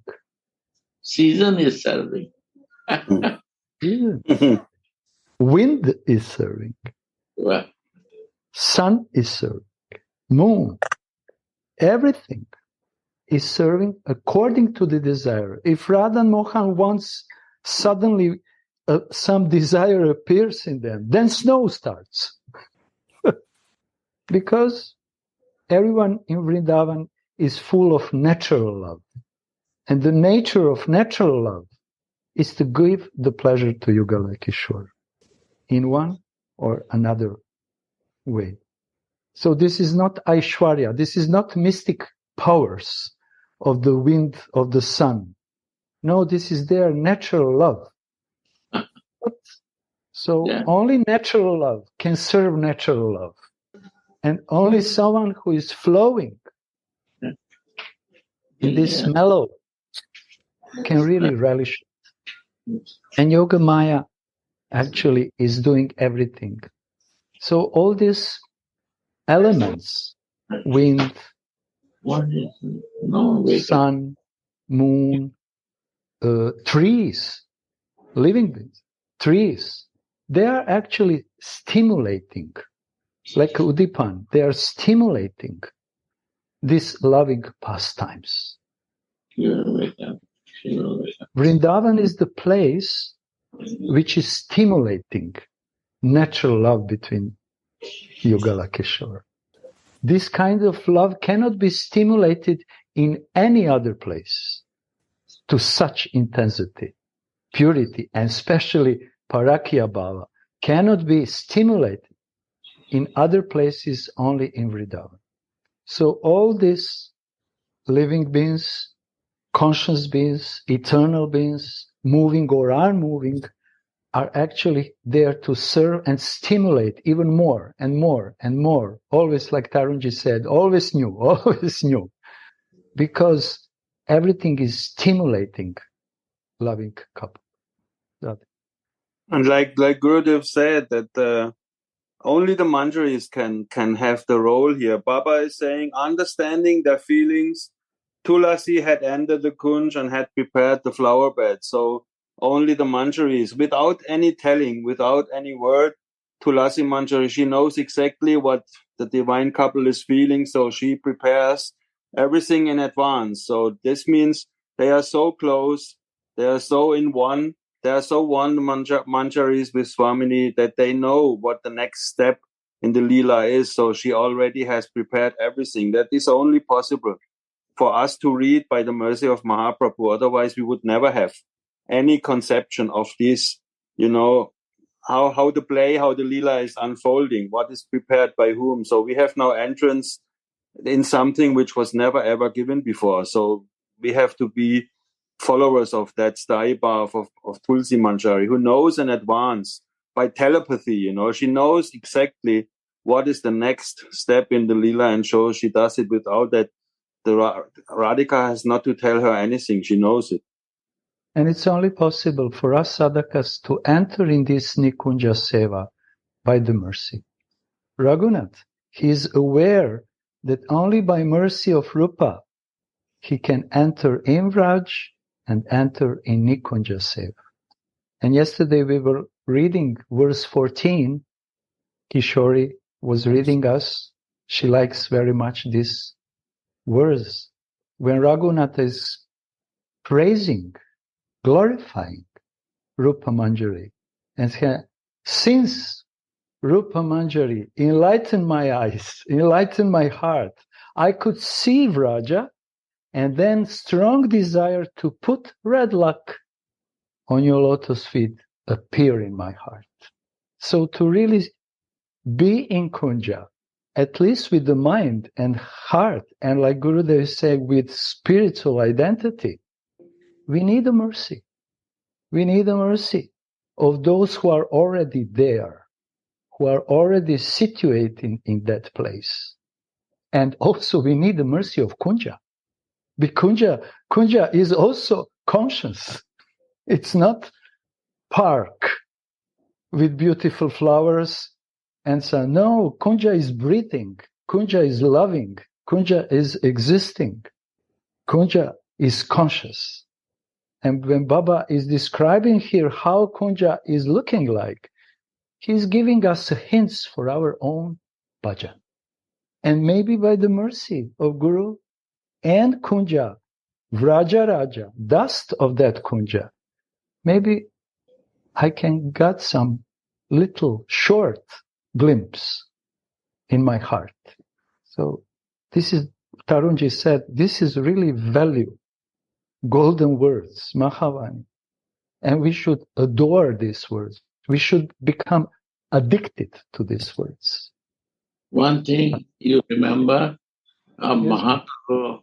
season is serving, wind is serving, well, sun is serving, moon, everything is serving according to the desire. If Radha and Mohan wants suddenly some desire appears in them, then snow starts. Because everyone in Vrindavan is full of natural love. And the nature of natural love is to give the pleasure to Yugala Kishore in one or another way. So this is not Aishwarya, this is not mystic powers of the wind, of the sun. No, this is their natural love. So only natural love can serve natural love. And only someone who is flowing in this mellow can really relish it. And Yoga Maya actually is doing everything. So all these elements, wind, sun, moon, trees, living beings, trees, they are actually stimulating, like Udipan, they are stimulating these loving pastimes. Vrindavan is the place which is stimulating natural love between Yugala Kishore. This kind of love cannot be stimulated in any other place to such intensity, purity, and especially Parakya Bhava cannot be stimulated in other places, only in Vrindavan. So all these living beings, conscious beings, eternal beings, moving or unmoving, are actually there to serve and stimulate even more and more and more. Always, like Tarunji said, always new, always new. Because everything is stimulating loving couple. And like Gurudev said, that only the manjaris can have the role here. Baba is saying, understanding their feelings. Tulasi had entered the kunj and had prepared the flower bed. So only the manjaris, without any telling, without any word, Tulasi Manjari, she knows exactly what the divine couple is feeling. So she prepares everything in advance. So this means they are so close, they are so in one, they are so one manjaris with Swamini that they know what the next step in the Leela is. So she already has prepared everything. That is only possible for us to read by the mercy of Mahaprabhu. Otherwise, we would never have any conception of this, how the play, how the Leela is unfolding, what is prepared by whom. So we have now entrance in something which was never ever given before. So we have to be followers of that Staiba of Tulsi Manjari, who knows in advance by telepathy, she knows exactly what is the next step in the Leela, and so she does it without that. The Radhika has not to tell her anything, she knows it. And it's only possible for us sadhakas to enter in this Nikunja Seva by the mercy. Raghunath, he is aware that only by mercy of Rupa he can enter in Vraj and enter in Nikunja Seva. And yesterday we were reading verse 14. Kishori was reading us. She likes very much this verse. When Raghunath is praising, glorifying Rupa Manjari, and since Rupa Manjari enlightened my eyes, enlightened my heart, I could see Vraja, and then strong desire to put red luck on your lotus feet appear in my heart. So to really be in Kunja, at least with the mind and heart, and like Gurudev said, with spiritual identity, we need the mercy. We need the mercy of those who are already there, who are already situated in that place. And also we need the mercy of Kunja. Because Kunja is also conscious. It's not park with beautiful flowers and so on. No, Kunja is breathing. Kunja is loving. Kunja is existing. Kunja is conscious. And when Baba is describing here how Kunja is looking like, he's giving us hints for our own bhajan. And maybe by the mercy of Guru and Kunja, Vraja Raja, dust of that Kunja, maybe I can get some little short glimpse in my heart. So this is, Tarunji said, this is really value, golden words, Mahavani. And we should adore these words. We should become addicted to these words. One thing you remember, Mahaprabhu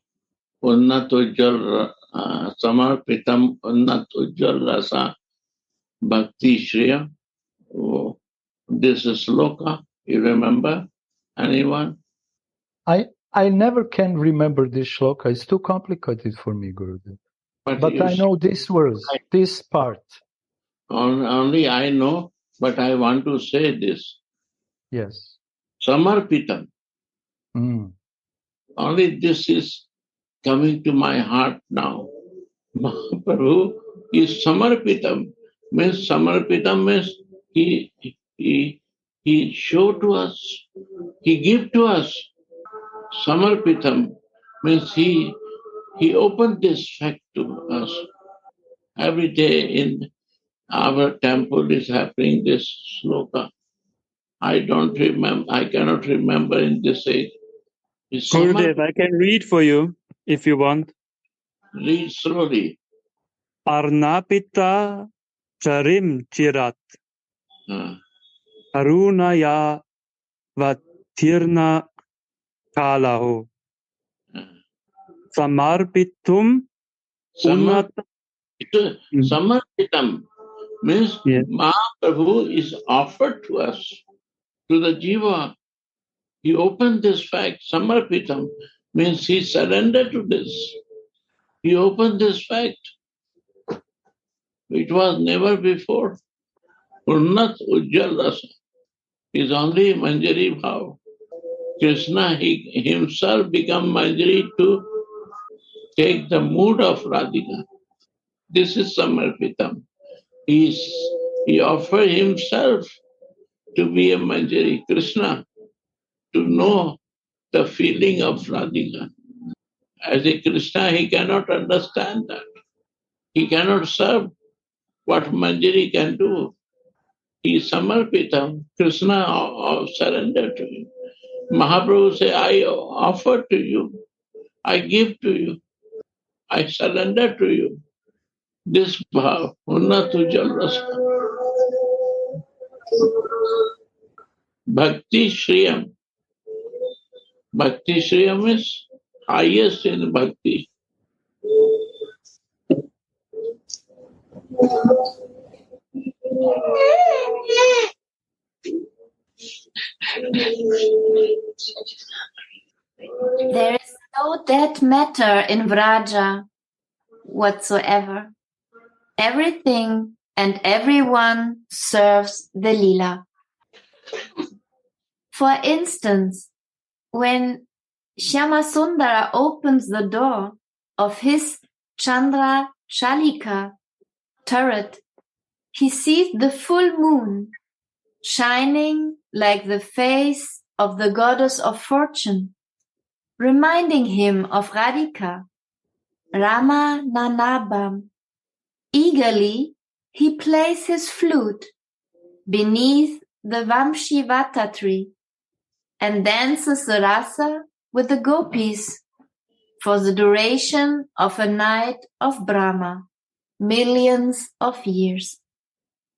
Unnatujjal Samarpitam Unnatujjal Rasa Bhakti Shriya. This is sloka. You remember? Anyone? I never can remember this shloka. It's too complicated for me, Gurudev. But I know this verse, this part. Only I know, but I want to say this. Yes. Samarpitam. Only this is coming to my heart now. Mahaprabhu is Samarpitam. Samarpitam means he showed to us, he gave to us. Samarpitam means he opened this fact to us. Every day in our temple is happening this sloka. I cannot remember in this age. Gurudev, I can read for you if you want. Read slowly. Arnapita charim chirat. Harunaya vatirna kalaho. Samarpitum Samarpitam Means Mahaprabhu is offered to us, to the Jiva. He opened this fact, Samarpitam, means he surrendered to this. He opened this fact. It was never before. Purnat Ujjal Rasa is only Manjari Bhav. Krishna, he himself become Manjari to take the mood of Radhika. This is Samarpitam. He offered himself to be a Manjari, Krishna, to know the feeling of Radhika. As a Krishna, he cannot understand that. He cannot serve what Manjari can do. He Samarpitam, Krishna surrendered to him. Mahaprabhu said, I offer to you, I give to you, I surrender to you. This bhav, unnatu jalrasa. Bhakti Shriyam. Bhakti Shriyam is highest in bhakti. There is no dead matter in Vraja whatsoever. Everything and everyone serves the Leela. For instance, when Shyamasundara opens the door of his Chandra Chalika turret, he sees the full moon shining like the face of the goddess of fortune, reminding him of Radhika, Rama Nanabam. Eagerly, he plays his flute beneath the Vamshivata tree and dances the rasa with the gopis for the duration of a night of Brahma, millions of years.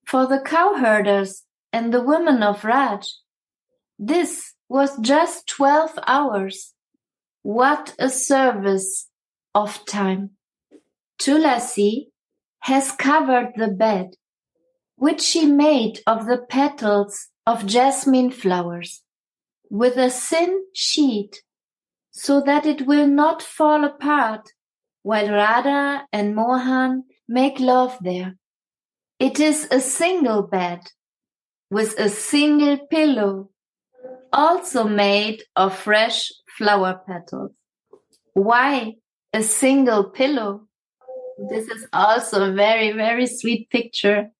For the cowherders and the women of Raj, this was just 12 hours. What a service of time! Tulasi has covered the bed, which she made of the petals of jasmine flowers, with a thin sheet, so that it will not fall apart while Radha and Mohan make love there. It is a single bed, with a single pillow, also made of fresh flower petals. Why a single pillow? This is also a very, very sweet picture.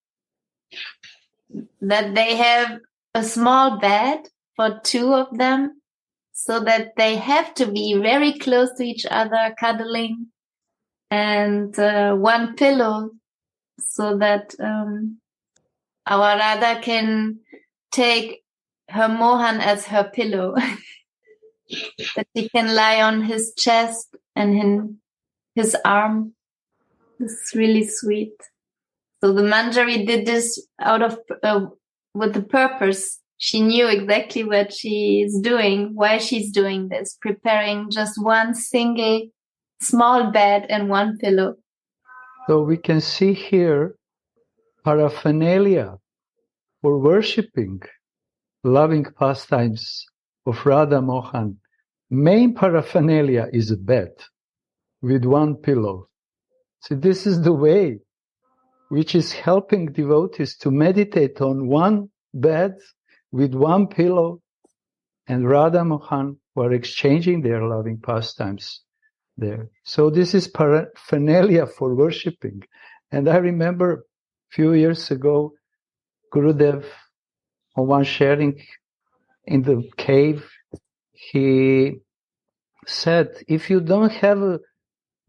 That they have a small bed for two of them, so that they have to be very close to each other, cuddling, and one pillow, so that our Radha can take her Mohan as her pillow. That he can lie on his chest and in his arm. It's really sweet. So the Manjari did this out of with the purpose. She knew exactly what she is doing, why she's doing this, preparing just one single small bed and one pillow. So we can see here paraphernalia for worshipping, loving pastimes of Radha Mohan. Main paraphernalia is a bed with one pillow. So this is the way which is helping devotees to meditate on one bed with one pillow, and Radha Mohan were exchanging their loving pastimes there. So this is paraphernalia for worshipping. And I remember a few years ago, Gurudev, on one sharing in the cave, he said, if you don't have a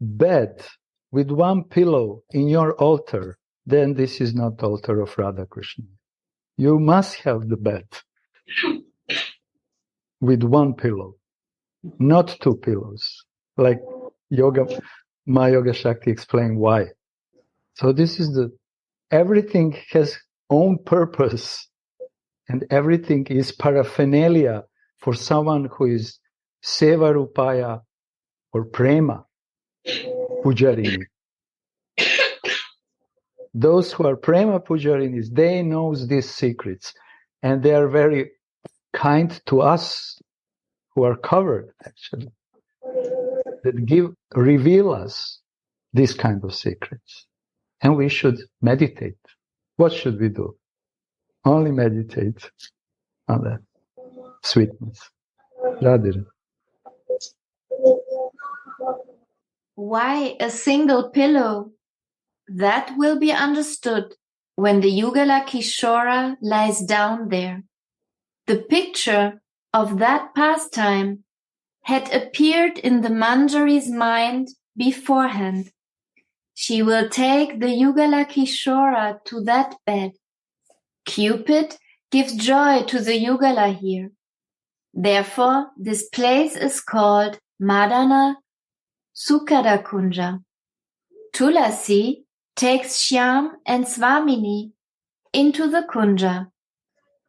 bed with one pillow in your altar, then this is not altar of Radha Krishna. You must have the bed with one pillow, not two pillows. Like my Yoga Shakti explained why. So this is everything has own purpose, and everything is paraphernalia for someone who is Seva Rupaya or Prema Pujarini. those who are Prema Pujarinis, they know these secrets, and they are very kind to us who are covered, actually, that reveal us these kind of secrets. And we should meditate. What should we do? Only meditate on that sweetness. Radha. Why a single pillow? That will be understood when the Yugala Kishora lies down there. The picture of that pastime had appeared in the Manjari's mind beforehand. She will take the Yugala Kishora to that bed. Cupid gives joy to the Yugala here. Therefore, this place is called Madana Sukada Kunja. Tulasi takes Shyam and Swamini into the Kunja.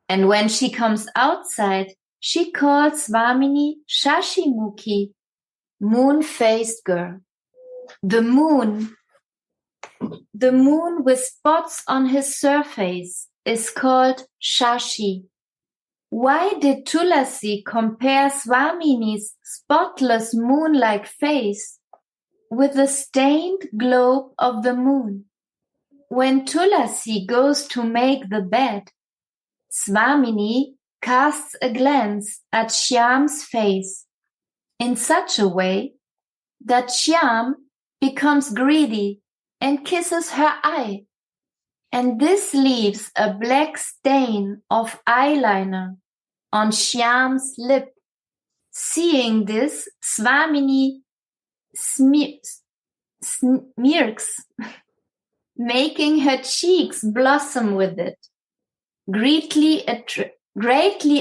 And when she comes outside, she calls Swamini Shashimukhi, moon-faced girl. The moon with spots on his surface is called Shashi. Why did Tulasi compare Swamini's spotless moon-like face with the stained globe of the moon? When Tulasi goes to make the bed, Swamini casts a glance at Shyam's face in such a way that Shyam becomes greedy and kisses her eye, and this leaves a black stain of eyeliner on Shyam's lip. Seeing this, Swamini smirks, making her cheeks blossom with it. Greatly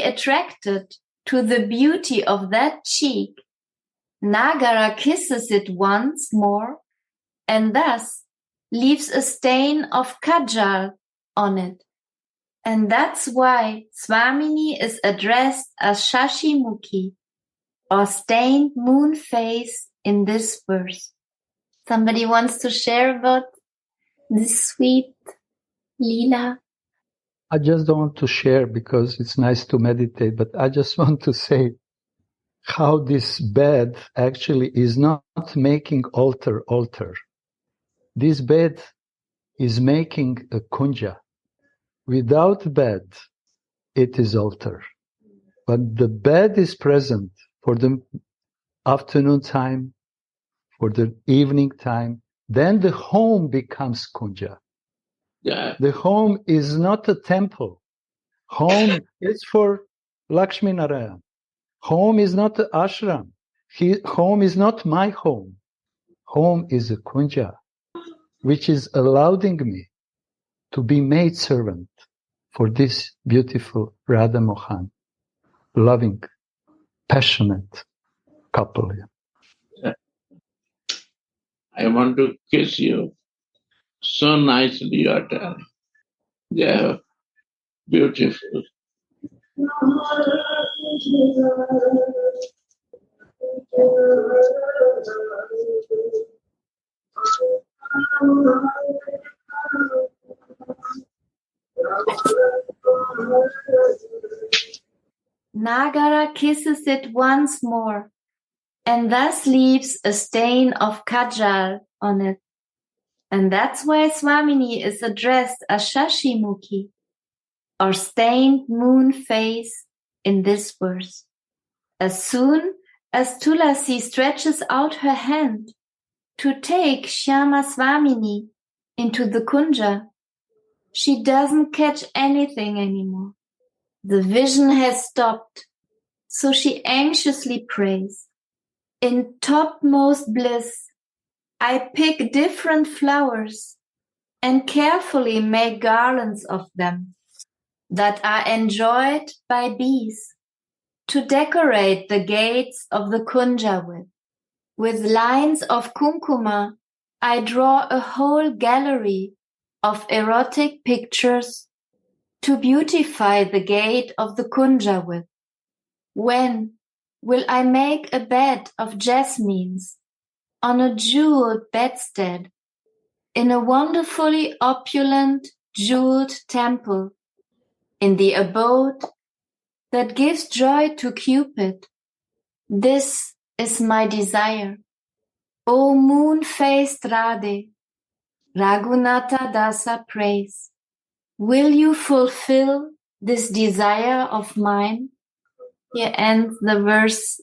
attracted to the beauty of that cheek, Nagara kisses it once more and thus leaves a stain of kajal on it. And that's why Swamini is addressed as Shashimukhi, or stained moon face, in this verse. Somebody wants to share about this sweet Leela? I just don't want to share because it's nice to meditate, but I just want to say how this bed actually is not making altar. This bed is making a kunja. Without bed, it is altar. But the bed is present for the afternoon time, for the evening time. Then the home becomes kunja. Yeah. The home is not a temple. Home is for Lakshmi Narayan. Home is not an ashram. Home is not my home. Home is a kunja, which is allowing me to be made servant for this beautiful Radha Mohan, loving, passionate couple. I want to kiss you. So nicely you are telling. They are beautiful. Nagara kisses it once more and thus leaves a stain of kajal on it. And that's why Swamini is addressed as Shashimukhi, or stained moon face, in this verse. As soon as Tulasi stretches out her hand to take Shyama Swamini into the kunja, she doesn't catch anything anymore. The vision has stopped, so she anxiously prays. In topmost bliss, I pick different flowers and carefully make garlands of them that are enjoyed by bees to decorate the gates of the kunja with. With lines of kumkuma, I draw a whole gallery of erotic pictures to beautify the gate of the kunja with. When will I make a bed of jasmines on a jeweled bedstead? in a wonderfully opulent, jeweled temple, in the abode that gives joy to Cupid. This is my desire. O moon-faced Radhe, Raghunatha Dasa prays. Will you fulfill this desire of mine? Here ends the verse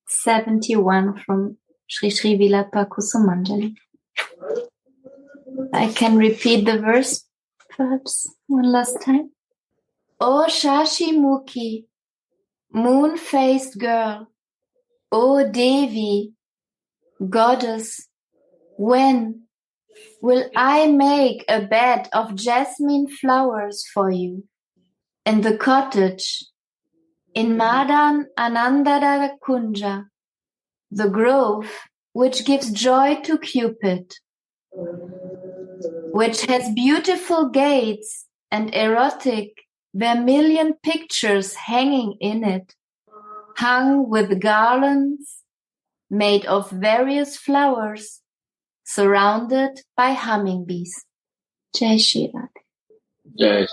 71 from Sri Sri Vilapa Kusumanjali. I can repeat the verse perhaps one last time. O Shashi Mukhi, moon-faced girl, O Devi, goddess, when will I make a bed of jasmine flowers for you in the cottage in Madan Anandara Kunja, the grove which gives joy to Cupid, which has beautiful gates and erotic vermilion pictures hanging in it, hung with garlands made of various flowers, surrounded by hummingbees. Jai Shri Radhe. Yes.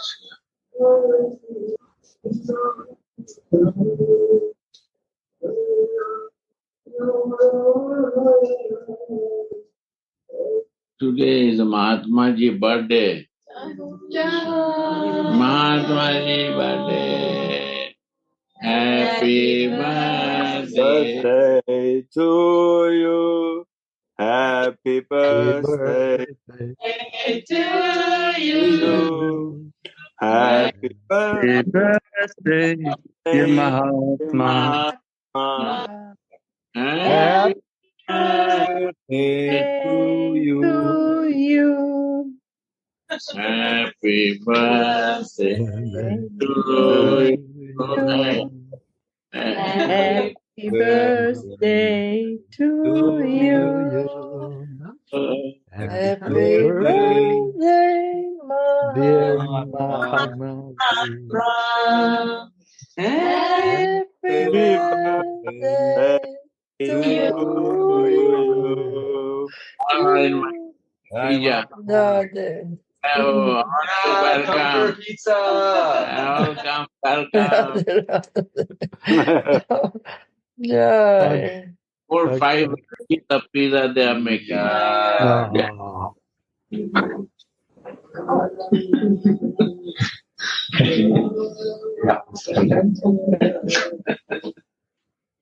Today is Mahatmaji's birthday. Mahatmaji's birthday. Happy birthday to you. Happy birthday to you. Happy birthday, dear Mahatma. Happy birthday to you. Happy birthday to you. Happy birthday to you. Happy birthday, dear Mahatma. Mahatma. Happy birthday to you. Welcome. Jai. 4-5 pizza they are making.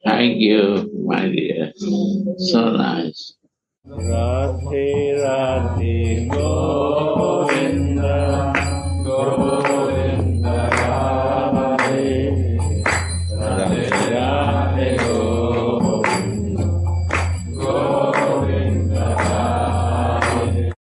Thank you, my dear. So nice. Radhe Radhe.